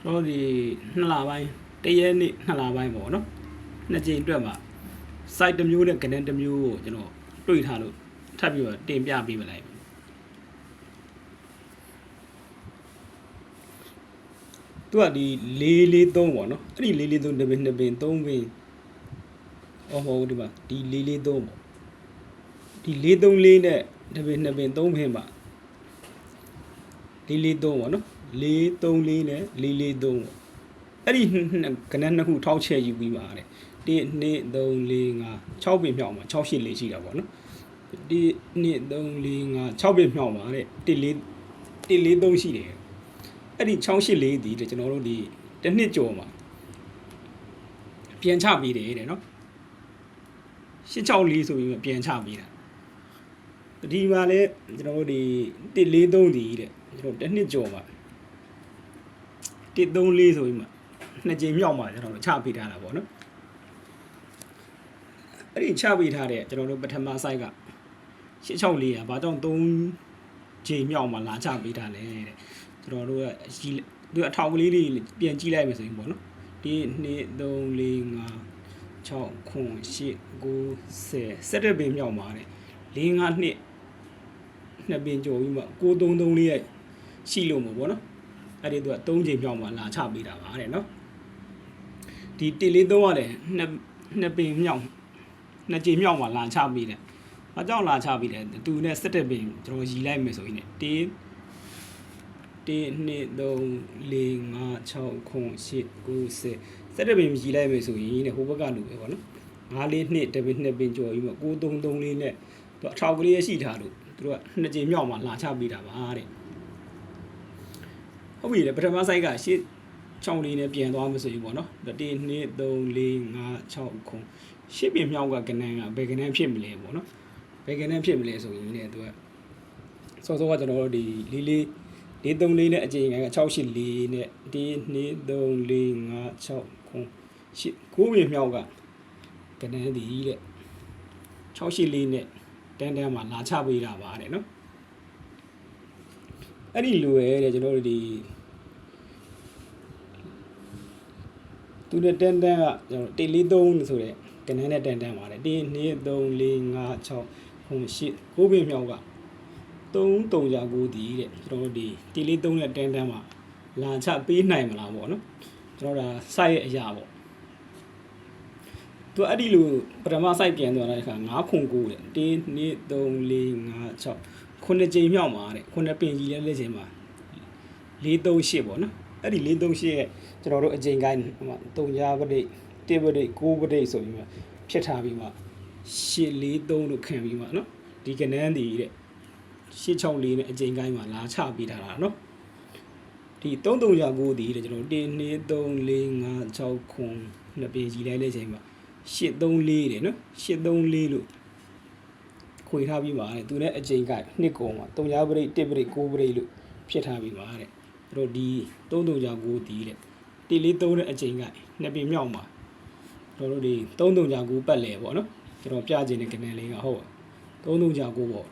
တော့ဒီနှစ်လပိုင်းတရက်နေ့နှစ်လပိုင်းပေါ့နော်နှစ်ကြိမ်အတွက်မှာ site တစ်မျိုးနဲ့ကနေတစ်မျိုးကိုကျွန်တော်တွေ့ထားလို့ထပ်ပြီးတော့တင်ပြပေးမလိုက်ဘူးသူကဒီ443ပေါ့နော်အဲ့ဒီ443တစ်ပင်နှစ်ပင်3ပင်ဟုတ်ဒီမှာဒီ443ပေါ့ဒီ434နဲ့တစ်ပင်နှစ်ပင်3ပင်ပါ443ပေါ့နော်434နဲ့443ပေါ့အဲ့ဒီကနေနှစ်ခုထောက်ချက်ယူပြီးပါတဲ့1 2 3 4 5 6ပင်မြောက်မှာ6 8 4ရှိတာပေါ့နော်1 2 3 4 5 6ပင်မြောက်မှာတဲ့143ရှိတယ်အဲ့ဒီ684ဒီကျွန်တော်တို့ဒီတစ်နှစ်ကျော်မှာပြန်ချပေးတယ်တဲ့နော်864ဆိုပြီးပြန်ချပေးတာဒီမှာလဲကျွန်တော်တို့ဒီ143ဒီတဲ့ကျွန်တော်တစ်နှစ်ကျော်မှာ134ဆိုပြီးမှနှစ်ကြိမ်မြောက်မှာကျွန်တော်တို့ချပေးထားတာပေါ့နော်အဲ့ဒီချပေးထားတဲ့ကျွန်တော်တို့ပထမ site က864อ่ะဘာကြောင့်3ကြိမ်မြောက်မှာလာချပေးထားလဲတဲ့ကျွန်တော်တို့ကအထောက်ကလေးတွေပြန်ကြည့်လိုက်မယ်ဆိုရင်ပေါ့နော်1 2 3 4 5 6 9 8 9 10 17ပင်မြောက်မှာတဲ့4 5နှစ်နှစ်ပင်ကျော်ပြီးမှ933လေးရဲ့ရှိလို့မို့ပေါ့နော်အဲ့ဒီသူက3ကြိမ်မြောက်မှာလာချပေးတာပါတဲ့နော်ဒီ143ကလည်းနှစ်ပင်မြောက်နှစ်ကြိမ်မြောက်မှာလာချပေးတယ်ဘာကြောင့်လာချပေးတယ်သူနဲ့17ပင်ကျွန်တော်ရီလိုက်မယ်ဆိုရင်1 2 3 4 5 6 9 8 9 10 17ပင်ရီလိုက်မယ်ဆိုရင်တဲ့ဟိုဘက်ကလူပဲပေါ့နော်5 4နှစ်တစ်ပင်နှစ်ပင်ကျော်ပြီးမှ933လေးနဲ့သူအထောက်ကလေးရရှိထားလို့သူတို့ကနှစ်ကြိမ်မြောက်မှာလာချပေးတာပါတဲ့ဟုတ်ပြီလေပထမ site ကရှစ်6လေးနဲ့ပြန်သွားမှဆိုရင်ပေါ့နော်1 2 3 4 5 6 9 10ပင်မြောက်ကကနန်းကဘယ်ကနန်းဖြစ်မလဲပေါ့နော်ဘယ်ကနန်းဖြစ်မလဲဆိုရင်လည်းသူကစောစောကကျွန်တော်တို့ဒီ434နဲ့အကြိမ်က684နဲ့1 2 3 4 5 6 9 10 9ပင်မြောက်ကကနန်းဒီတဲ့684နဲ့တန်းမှာလာချပေးတာပါတဲ့နော်အဲ့ဒီလိုရဲတဲ့ကျွန်တော်တို့ဒီသူနဲ့တန်းကကျွန်တော်143ဆိုတဲ့ကနန်းနဲ့တန်းပါတယ်1 2 3 4 5 6 9 10 9ပင်မြောက်က339ဒီတဲ့ကျွန်တော်တို့ဒီ143နဲ့တန်းမှာလာချပေးနိုင်မလားပေါ့နော်ကျွန်တော်ဒါ site ရဲ့အရာပေါ့သူအဲ့ဒီလိုပထမ site ပြန်သွားတဲ့အခါ909တဲ့1 2 3 4 5 6 9ကြိမ်မြောက်မှာတဲ့9ပင်ကြီးလဲချိန်မှာ438ပေါ့နော်အဲ့ဒီ438ရဲ့ကျွန်တော်တို့အကြိမ်ကိုင်း3ညာပဋိ1ပဋိ9ပဋိဆိုပြီးမှဖြစ်ထားပြီးမှ843လို့ခံပြီးမှနော်ဒီကနန်းဒီတဲ့864နဲ့အကြိမ်ကိုင်းမှာလာချပေးထားတာနော်ဒီ339ဒီတဲ့ကျွန်တော်1 2 3 4 5 6 9နှစ်ပင်ကြီးလဲချိန်မှာ834တဲ့နော်834လို့ခွေထားပြီးပါတဲ့သူနဲ့အကြိမ်ကနှစ်ကုန်မှာ3ညာပရိတ်1ပရိတ်9ပရိတ်လို့ဖြစ်ထားပြီးပါတဲ့အဲ့တော့ဒီ339တီးတဲ့143နဲ့အကြိမ်ကနှစ်ပင်မြောက်မှာတို့ဒီ339ပတ်လဲပေါ့နော်ကျွန်တော်ပြခြင်းတဲ့ကနန်းလေးကဟုတ်339ပေါ့